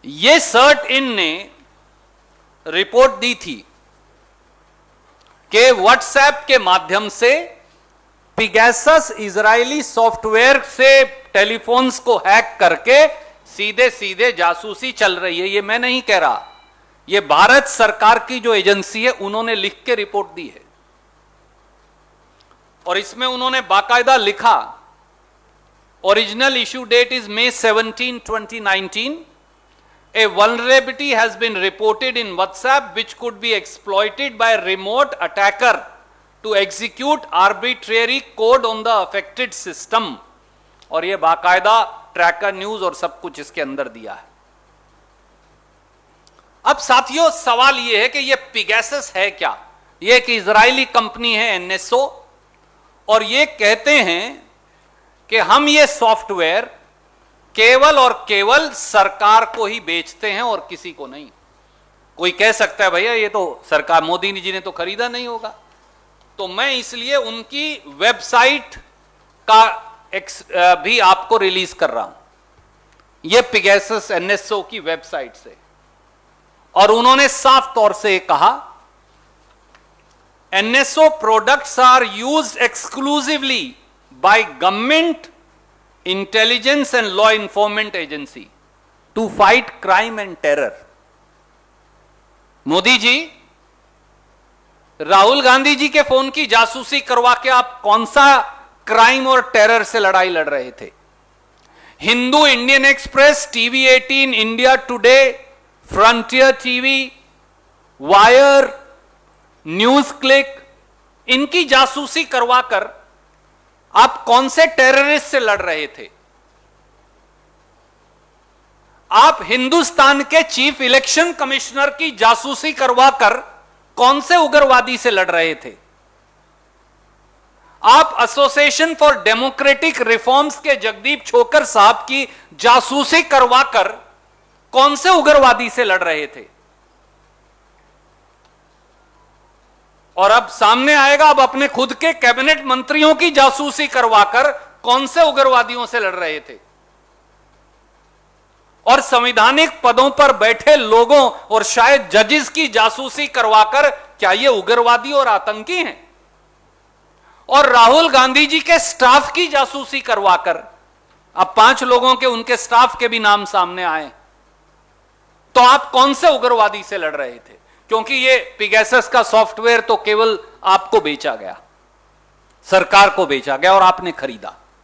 ये CERT In ने report दी थी कि व्हाट्सएप के माध्यम से पिगैसस इजरायली सॉफ्टवेयर से टेलीफोन्स को हैक करके सीधे सीधे जासूसी चल रही है। ये मैं नहीं कह रहा, ये भारत सरकार की जो एजेंसी है उन्होंने लिख के रिपोर्ट दी है और इसमें उन्होंने बाकायदा लिखा, original issue date is May 17, 2019. A vulnerability has been reported in WhatsApp which could be exploited by a remote attacker to execute arbitrary code on the affected system. और ये बाकायदा ट्रैकर न्यूज और सब कुछ इसके अंदर दिया है। अब साथियों सवाल ये है कि ये पिगैसस है क्या? ये एक इजरायली कंपनी है NSO और ये कहते हैं कि हम ये सॉफ्टवेयर केवल और केवल सरकार को ही बेचते हैं और किसी को नहीं। कोई कह सकता है भैया ये तो सरकार मोदी जी ने तो खरीदा नहीं होगा, तो मैं इसलिए उनकी वेबसाइट का भी आपको रिलीज कर रहा हूं, ये पिगैसस NSO की वेबसाइट से। और उन्होंने साफ तौर से कहा NSO products are used exclusively by government, intelligence and law enforcement agency to fight crime and terror. Modi ji, Rahul Gandhi ji के फोन की जासूसी करवा के आप कौन सा क्राइम और टेरर से लड़ाई लड़ रहे थे? Hindu, Indian express, TV 18, India today, frontier TV, wire, news click, इनकी जासूसी करवाकर आप कौन से टेररिस्ट से लड़ रहे थे? आप हिंदुस्तान के चीफ इलेक्शन कमिश्नर की जासूसी करवाकर कौन से उग्रवादी से लड़ रहे थे? आप एसोसिएशन फॉर डेमोक्रेटिक रिफॉर्म्स के जगदीप छोकर साहब की जासूसी करवाकर कौन से उग्रवादी से लड़ रहे थे? और अब सामने आएगा अब अपने खुद के कैबिनेट मंत्रियों की जासूसी करवाकर कौन से उग्रवादियों से लड़ रहे थे? और संवैधानिक पदों पर बैठे लोगों और शायद जजेस की जासूसी करवाकर क्या ये उग्रवादी और आतंकी हैं? और राहुल गांधी जी के स्टाफ की जासूसी करवाकर, अब 5 लोगों के उनके स्टाफ के भी नाम सामने आए, तो आप कौन से उग्रवादी से लड़ रहे थे? क्योंकि ये पिगैसस का सॉफ्टवेयर तो केवल आपको बेचा गया, सरकार को बेचा गया और आपने खरीदा।